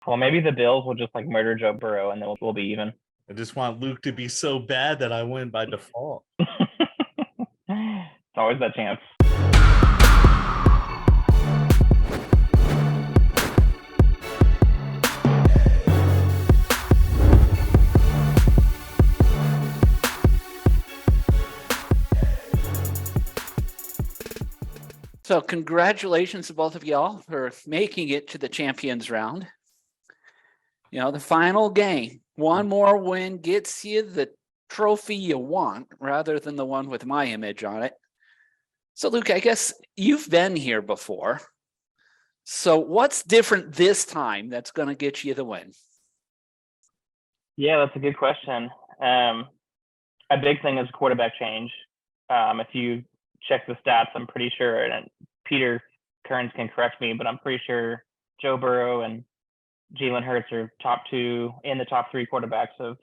Well, maybe the Bills will just like murder Joe Burrow and then we'll be even. I just want Luke to be so bad that I win by default. It's always that chance. So congratulations to both of y'all for making it to the champions round. You know, the final game, one more win gets you the trophy you want rather than the one with my image on it. So Luke, I guess you've been here before. So what's different this time that's going to get you the win? Yeah, that's a good question. A big thing is quarterback change. If you check the stats, I'm pretty sure, and Peter Kearns can correct me, but I'm pretty sure Joe Burrow and Jalen Hurts are top two in the top three quarterbacks of,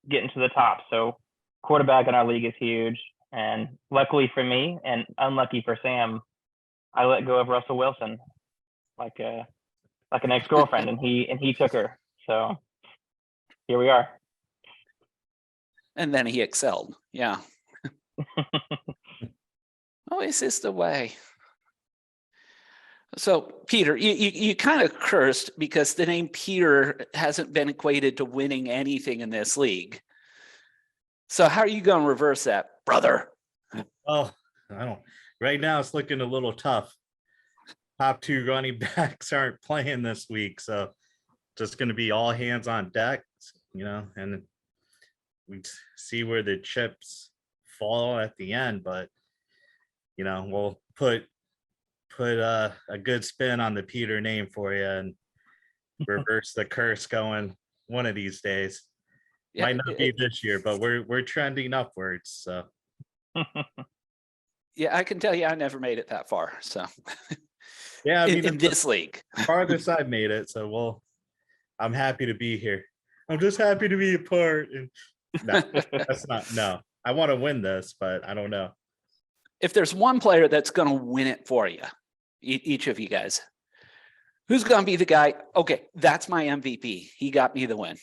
getting to the top. So quarterback in our league is huge. And luckily for me and unlucky for Sam, I let go of Russell Wilson like an ex-girlfriend and he took her. So here we are. And then he excelled. Yeah. Always is the way. So Peter, you kind of cursed because the name Peter hasn't been equated to winning anything in this league. So how are you going to reverse that, brother? Oh, I don't. Right now it's looking a little tough. Top two running backs aren't playing this week, so just going to be all hands on deck, and we see where the chips fall at the end. But we'll put a good spin on the Peter name for you and reverse the curse going one of these days. Yeah, might not be this year, but we're trending upwards. So yeah, I can tell you I never made it that far. So yeah, I mean, in this league. Farthest I've made it. So I'm happy to be here. I'm just happy to be a part. And no, that's not no. I want to win this, but I don't know. If there's one player that's going to win it for you, each of you guys, who's going to be the guy? Okay, that's my MVP. He got me the win.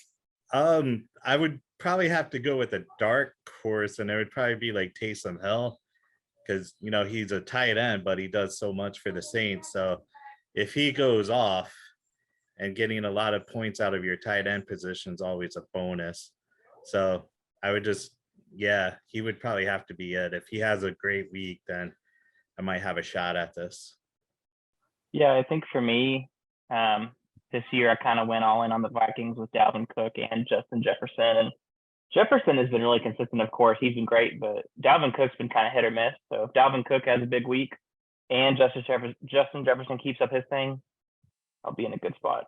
I would probably have to go with a dark horse, and it would probably be like Taysom Hill, because he's a tight end, but he does so much for the Saints. So if he goes off, and getting a lot of points out of your tight end position is always a bonus. So I would he would probably have to be it. If he has a great week, then I might have a shot at this. Yeah, I think for me, this year I kind of went all in on the Vikings with Dalvin Cook and Justin Jefferson. And Jefferson has been really consistent, of course. He's been great, but Dalvin Cook's been kind of hit or miss. So if Dalvin Cook has a big week and Justin Jefferson keeps up his thing, I'll be in a good spot.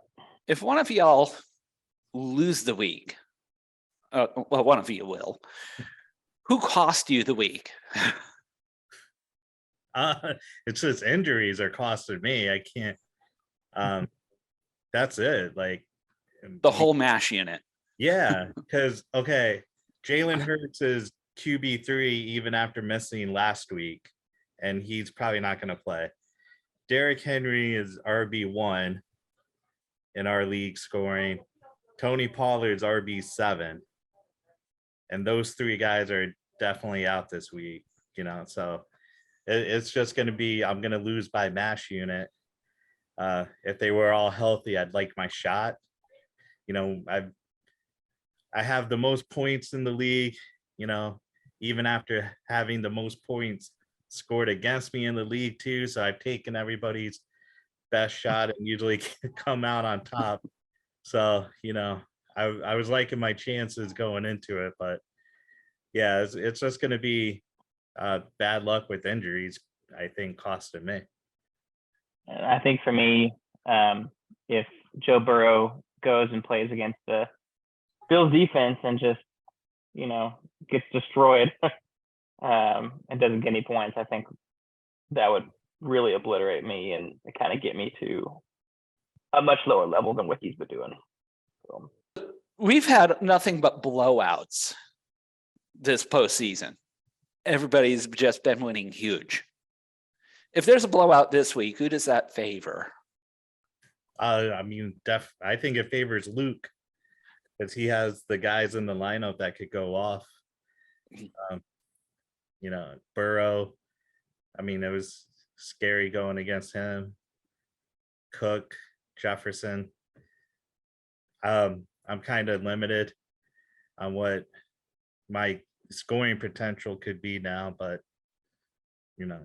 If one of y'all lose the week, well, one of you will. Who cost you the week? It's just injuries are costing me. I can't. That's it. Like the whole MASH unit. Yeah, because Jalen Hurts is QB3 even after missing last week, and he's probably not going to play. Derrick Henry is RB1 in our league scoring. Tony Pollard's RB7. And those three guys are definitely out this week, so it's just going to be, I'm going to lose by MASH unit. If they were all healthy, I'd like my shot. I have the most points in the league, even after having the most points scored against me in the league too. So I've taken everybody's best shot and usually come out on top. So, I was liking my chances going into it, but yeah, it's just going to be bad luck with injuries, I think, costing me. I think for me, if Joe Burrow goes and plays against the Bills defense and just, gets destroyed and doesn't get any points, I think that would really obliterate me and kind of get me to a much lower level than what he's been doing. So. We've had nothing but blowouts this postseason. Everybody's just been winning huge. If there's a blowout this week, who does that favor? I mean, I think it favors Luke because he has the guys in the lineup that could go off. Burrow. I mean, it was scary going against him. Cook, Jefferson. I'm kind of limited on what my scoring potential could be now, but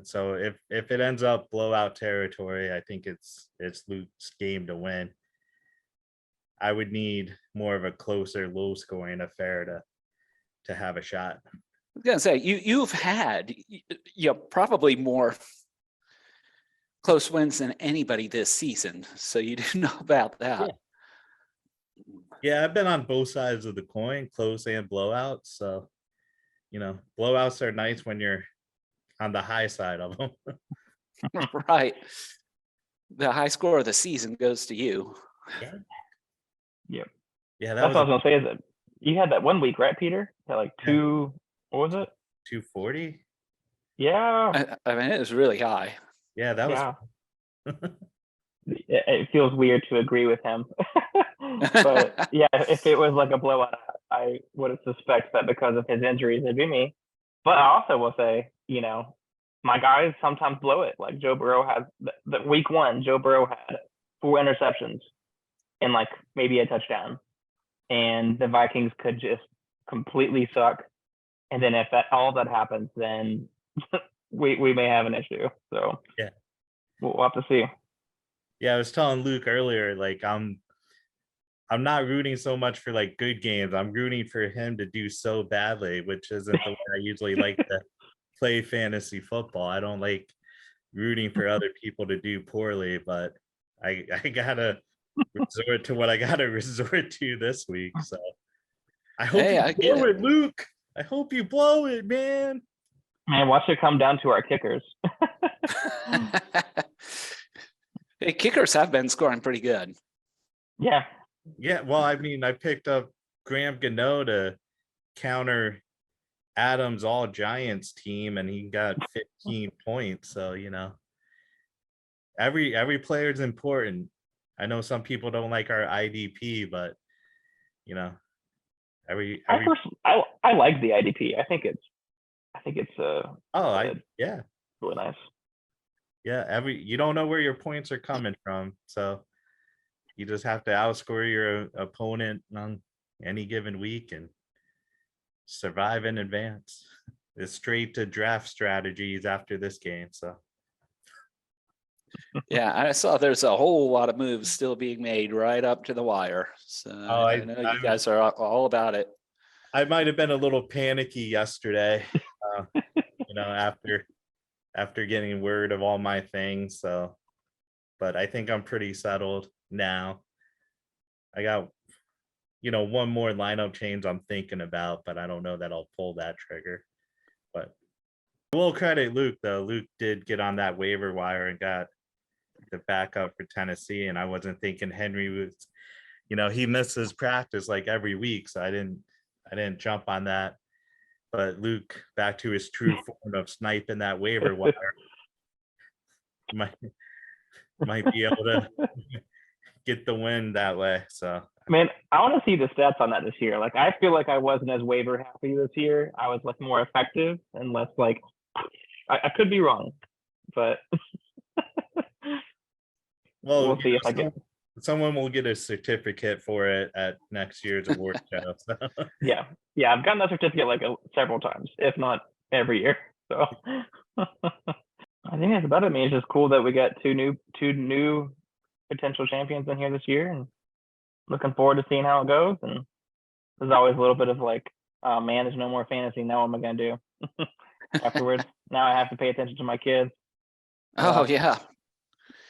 so if it ends up blowout territory, I think it's Luke's game to win. I would need more of a closer, low scoring affair to have a shot. I was gonna say you've had probably more close wins than anybody this season, so you do know about that. Yeah, I've been on both sides of the coin, close and blowouts. So, blowouts are nice when you're on the high side of them. Right. The high score of the season goes to you. Yep. Yeah, that's what I was gonna say. Is that you had that one week, right, Peter? That like two. What was it? 240. Yeah. I mean, it was really high. Yeah, that was. It feels weird to agree with him, but yeah, if it was like a blowout, I would suspect that because of his injuries, it'd be me. But I also will say, my guys sometimes blow it. Like Joe Burrow has the week 1, Joe Burrow had 4 interceptions and like maybe a touchdown, and the Vikings could just completely suck. And then if all that happens, then we may have an issue. So yeah, we'll have to see. Yeah, I was telling Luke earlier, like I'm not rooting so much for like good games. I'm rooting for him to do so badly, which isn't the way I usually like to play fantasy football. I don't like rooting for other people to do poorly, but I gotta resort to what I gotta resort to this week. So I hope you blow it, Luke. I hope you blow it, man. Man, watch it come down to our kickers. Hey, kickers have been scoring pretty good. Yeah. Yeah, well, I mean, I picked up Graham Gano to counter Adams all Giants team, and he got 15 points. So every player is important. I know some people don't like our IDP, but every I like the IDP. I think it's yeah, really nice. Yeah, you don't know where your points are coming from, so you just have to outscore your opponent on any given week and survive in advance. It's straight to draft strategies after this game. So yeah, I saw there's a whole lot of moves still being made right up to the wire. So I know you guys are all about it. I might have been a little panicky yesterday, after getting word of all my things. So, but I think I'm pretty settled now. I got, one more lineup change I'm thinking about, but I don't know that I'll pull that trigger. But I will credit Luke, though. Luke did get on that waiver wire and got the backup for Tennessee. And I wasn't thinking Henry was, he misses practice like every week. So I didn't jump on that. But Luke, back to his true form of sniping that waiver wire, might be able to get the win that way. So, man, I want to see the stats on that this year. Like, I feel like I wasn't as waiver happy this year. I was like more effective and less like. I could be wrong, but we'll see if I get. Someone will get a certificate for it at next year's award show. So. Yeah, I've gotten that certificate like several times, if not every year. So I think that's about it. I mean, it's just cool that we got two new potential champions in here this year, and looking forward to seeing how it goes. And there's always a little bit of like, oh man, there's no more fantasy. Now what am I gonna do afterwards? Now I have to pay attention to my kids. Oh yeah.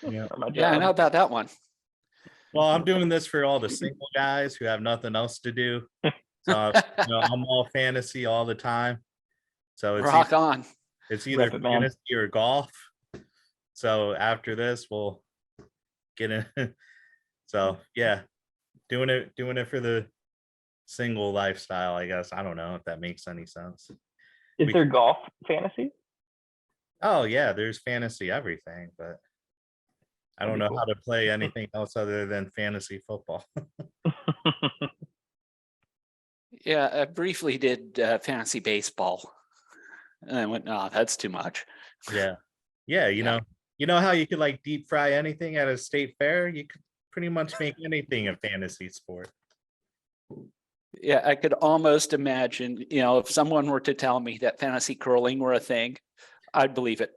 Yeah, I know about that one. Well, I'm doing this for all the single guys who have nothing else to do. So I'm all fantasy all the time. So it's rock on. It's either fantasy or golf. So after this, we'll get in. So yeah, doing it for the single lifestyle, I guess. I don't know if that makes any sense. Is there golf fantasy? Oh yeah, there's fantasy everything, but I don't know how to play anything else other than fantasy football. Yeah, I briefly did fantasy baseball, and I went, no, that's too much. Yeah. Yeah, you know how you could like deep fry anything at a state fair? You could pretty much make anything a fantasy sport. Yeah, I could almost imagine, if someone were to tell me that fantasy curling were a thing, I'd believe it.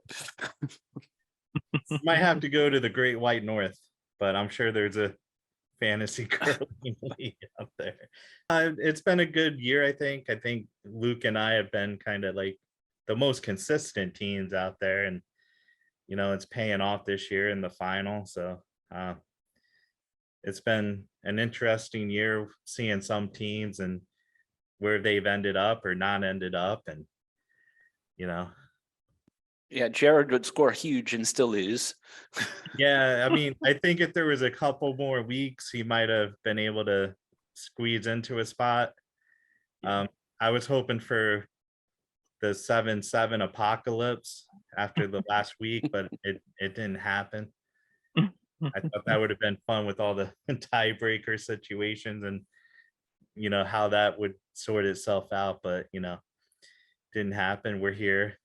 You might have to go to the Great White North, but I'm sure there's a fantasy curling league out there. It's been a good year, I think. I think Luke and I have been kind of like the most consistent teams out there, and it's paying off this year in the final. So it's been an interesting year seeing some teams and where they've ended up or not ended up, and Yeah, Jared would score huge and still lose. yeah, I mean, I think if there was a couple more weeks, he might have been able to squeeze into a spot. I was hoping for the 7-7 apocalypse after the last week, but it didn't happen. I thought that would have been fun with all the tiebreaker situations and how that would sort itself out, but didn't happen. We're here.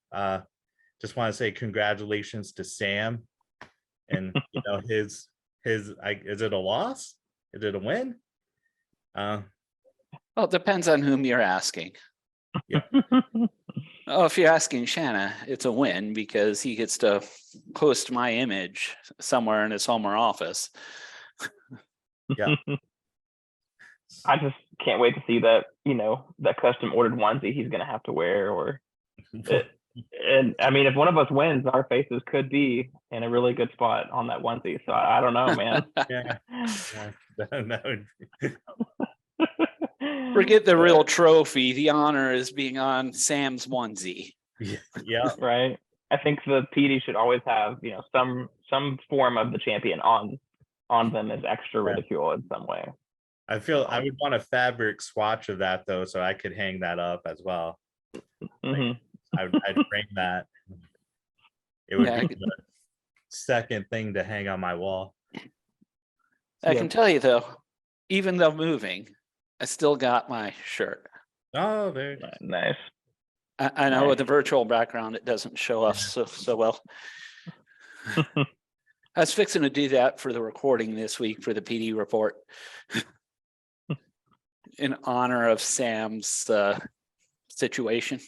Just want to say congratulations to Sam, and his is it a loss? Is it a win? Well, it depends on whom you're asking. Yeah. Oh, if you're asking Shanna, it's a win because he gets to post my image somewhere in his home or office. Yeah. I just can't wait to see that, that custom ordered onesie he's gonna have to wear, or and I mean, if one of us wins, our faces could be in a really good spot on that onesie. So I don't know, man. Yeah. Forget the real trophy. The honor is being on Sam's onesie. Yeah. Right. I think the PD should always have, some form of the champion on them as extra ridicule in some way. I feel I would want a fabric swatch of that though, so I could hang that up as well. Like, I'd frame that. It would be the second thing to hang on my wall. I can tell you though, even though moving, I still got my shirt. Oh, there. Nice. I know with the virtual background, it doesn't show up so well. I was fixing to do that for the recording this week for the PD report in honor of Sam's situation.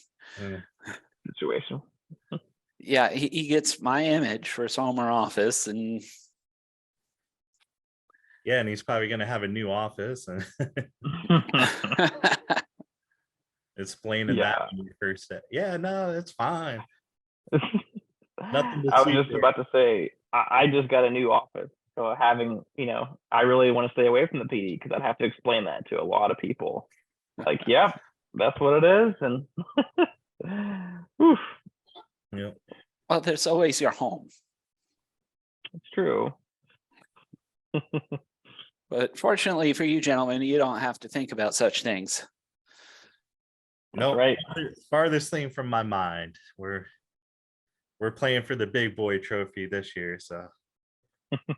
Situation. Yeah, he gets my image for his home or office, and yeah, and he's probably going to have a new office and explaining that when you first said, yeah, no, it's fine. Nothing to I was see just there. about to say, I just got a new office. So having, I really want to stay away from the PD because I'd have to explain that to a lot of people. Like, yep, that's what it is. And oof. Yeah. Well, there's always your home. It's true. But fortunately for you gentlemen, you don't have to think about such things. No, right. Farthest thing from my mind. We're playing for the big boy trophy this year, so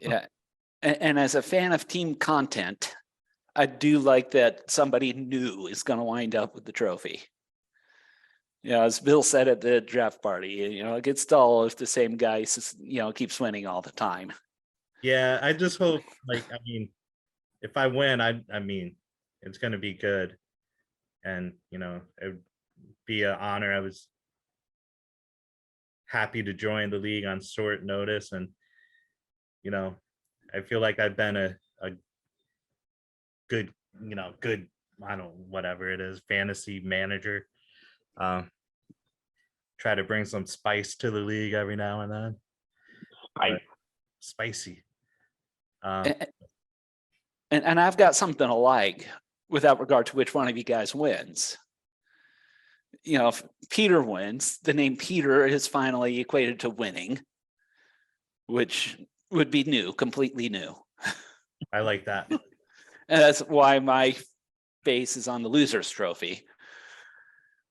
yeah. And as a fan of team content, I do like that somebody new is going to wind up with the trophy. As Bill said at the draft party, it gets dull if the same guy, keeps winning all the time. Yeah, I just hope, if I win, I mean, it's going to be good. And, it would be an honor. I was happy to join the league on short notice. And, I feel like I've been a good, I don't know, whatever it is, fantasy manager. Try to bring some spice to the league every now and then. Spicy. And I've got something to like without regard to which one of you guys wins. If Peter wins, the name Peter is finally equated to winning, which would be new, completely new. I like that. And that's why my face is on the loser's trophy.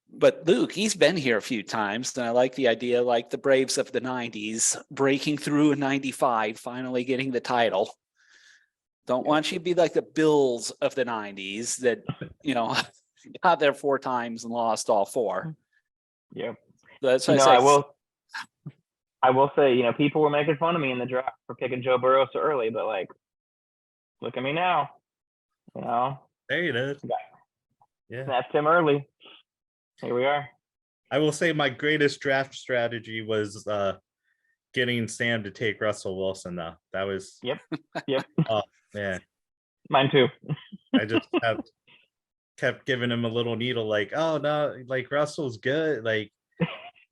But Luke, he's been here a few times, and I like the idea, like the Braves of the 90s, breaking through in 95, finally getting the title. Don't want you to be like the Bills of the 90s that, got there 4 times and lost all 4. Yep. That's You what know, I say. I will say, people were making fun of me in the draft for picking Joe Burrow so early, but like, look at me now. There it is. Yeah. Snapped him early. Here we are. I will say my greatest draft strategy was getting Sam to take Russell Wilson, though. That was Yep. oh man. Mine too. I just kept giving him a little needle, like, oh no, like Russell's good. Like,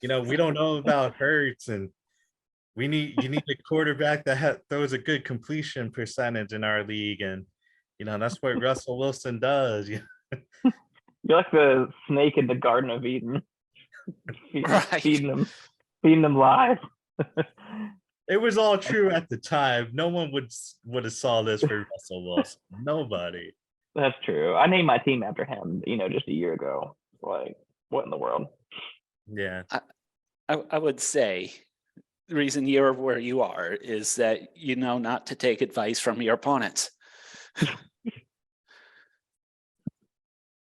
we don't know about Hurts, and you need a quarterback that throws a good completion percentage in our league, and that's what Russell Wilson does. You're like the snake in the Garden of Eden. Right. feeding them live. It was all true at the time. No one would have saw this for Russell Wilson. Nobody. That's true. I named my team after him, just a year ago. Like, what in the world? Yeah. I would say the reason you're where you are is that not to take advice from your opponents.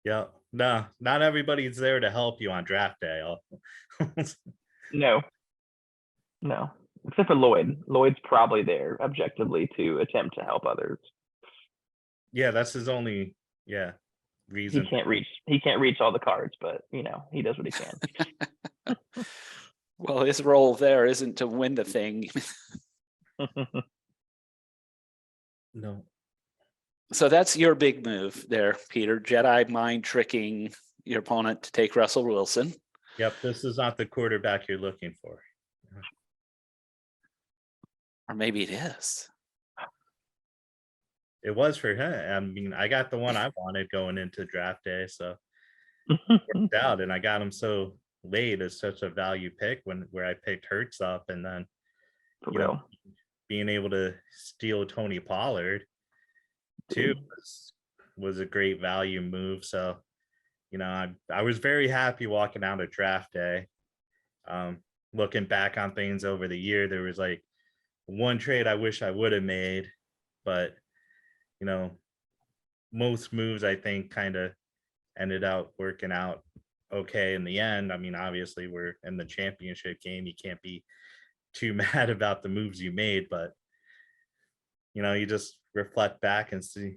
Yeah. No, not everybody's there to help you on draft day. No. Except for Lloyd. Lloyd's probably there objectively to attempt to help others. Yeah, that's his only reason. He can't reach all the cards, but he does what he can. Well, his role there isn't to win the thing. No. So that's your big move there, Peter. Jedi mind tricking your opponent to take Russell Wilson. Yep, this is not the quarterback you're looking for. Or maybe it is. It was for him. I mean, I got the one I wanted going into draft day, so it worked out, and I got him so late as such a value pick where I picked Hurts up, and then being able to steal Tony Pollard too was a great value move. So I was very happy walking out of draft day. Looking back on things over the year, there was like one trade I wish I would have made, but most moves I think kind of ended up working out okay in the end. I mean, obviously we're in the championship game. You can't be too mad about the moves you made, but you just reflect back and see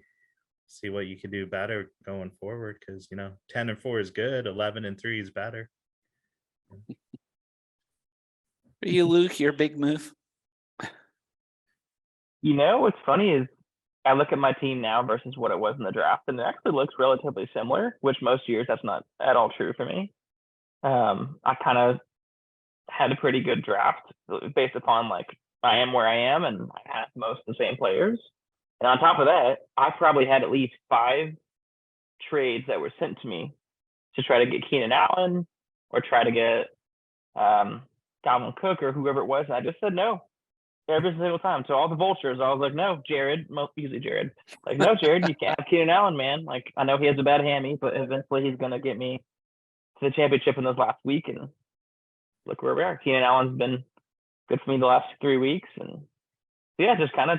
what you can do better going forward, because 10-4 is good, 11-3 is better. For you, Luke, your big move? What's funny is I look at my team now versus what it was in the draft, and it actually looks relatively similar, which most years that's not at all true for me. I kind of had a pretty good draft based upon like I am where I am, and I have most of the same players. And on top of that, I probably had at least 5 trades that were sent to me to try to get Keenan Allen or try to get Dalvin Cook or whoever it was. And I just said no every single time. So all the vultures, I was like, no, Jared, usually Jared. Like, no, Jared, you can't have Keenan Allen, man. Like, I know he has a bad hammy, but eventually he's going to get me to the championship in this last week. And look where we are. Keenan Allen's been good for me the last 3 weeks. And yeah, just kind of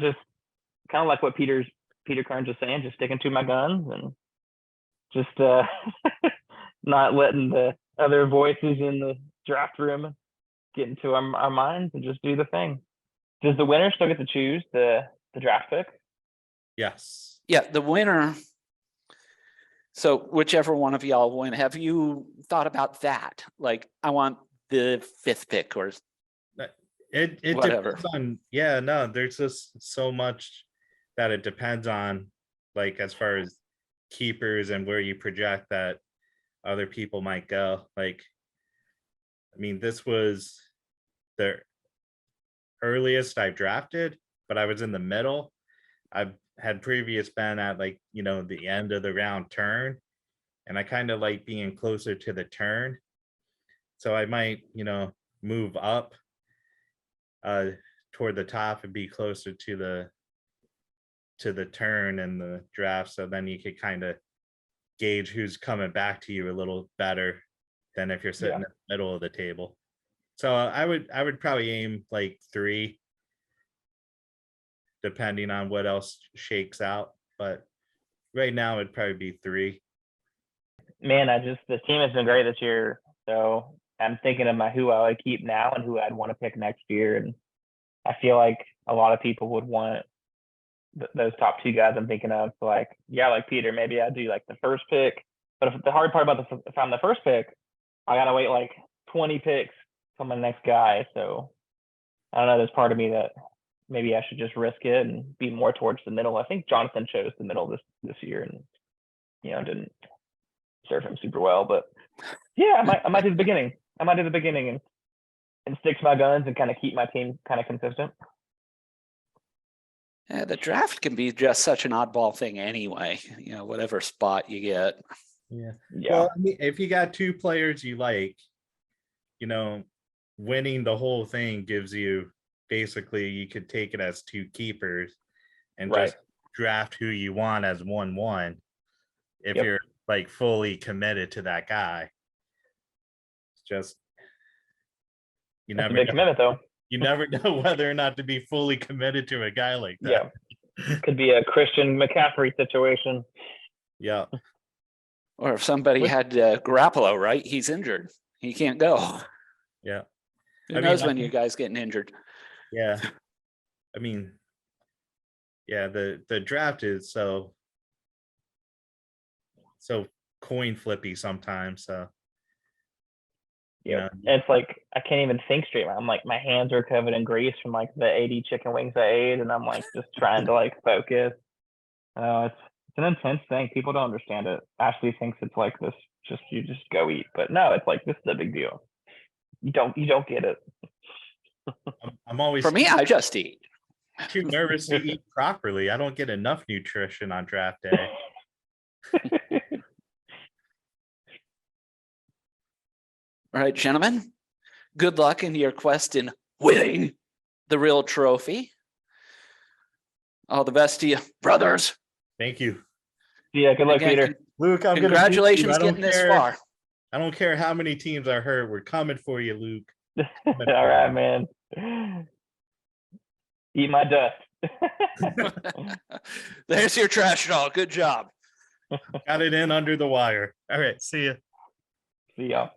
like what Peter Kearns was saying, just sticking to my guns and just not letting the other voices in the draft room get into our minds and just do the thing. Does the winner still get to choose the draft pick? Yes. Yeah, the winner. So whichever one of y'all win, have you thought about that? Like, I want the 5th pick or it whatever. Depends on, no, there's just so much that it depends on, like as far as keepers and where you project that other people might go. Like, I mean, this was the earliest I drafted, but I was in the middle. I've had previous been at like, the end of the round turn, and I kind of like being closer to the turn. So I might, move up toward the top and be closer to the turn in the draft. So then you could kind of gauge who's coming back to you a little better than if you're sitting Yeah. in the middle of the table. So I would probably aim like 3, depending on what else shakes out. But right now it'd probably be 3. Man, the team has been great this year. So I'm thinking of who I would keep now and who I'd want to pick next year. And I feel like a lot of people would want those top 2 guys I'm thinking of. So like Peter, maybe I'd do like the first pick. But if the hard part about if I'm the first pick, I gotta wait like 20 picks for my next guy. So I don't know. There's part of me that maybe I should just risk it and be more towards the middle. I think Jonathan chose the middle this year, and didn't serve him super well. But yeah, I might do the beginning. I might do the beginning and stick to my guns and kind of keep my team kind of consistent. Yeah, the draft can be just such an oddball thing anyway. Whatever spot you get. Yeah. Yeah. Well, I mean, if you got 2 players you like, winning the whole thing gives you basically you could take it as 2 keepers and Right. just draft who you want as 1-1 if Yep. you're like fully committed to that guy. It's just That's a big commitment, though. you never know whether or not to be fully committed to a guy like that. Yeah. Could be a Christian McCaffrey situation. Yeah. Or if somebody had Garoppolo, right? He's injured. He can't go. Yeah. Who knows when you guys getting injured? Yeah. I mean, yeah, the draft is so coin flippy sometimes. So Yeah. And it's like I can't even think straight. I'm like my hands are covered in grease from like the 80 chicken wings I ate, and I'm like just trying to like focus. It's an intense thing. People don't understand it. Ashley thinks it's like this, you just go eat. But no, it's like this is a big deal. You don't get it. I'm always For me, I just eat. too nervous to eat properly. I don't get enough nutrition on draft day. All right, gentlemen. Good luck in your quest in winning the real trophy. All the best to you, brothers. Thank you. Yeah, good luck, Again, Peter. Luke, I'm congratulations gonna getting this far. I don't care how many teams are hurt. We're coming for you, Luke. All right, man. Eat my dust. There's your trash talk. Good job. Got it in under the wire. All right, see ya. See y'all.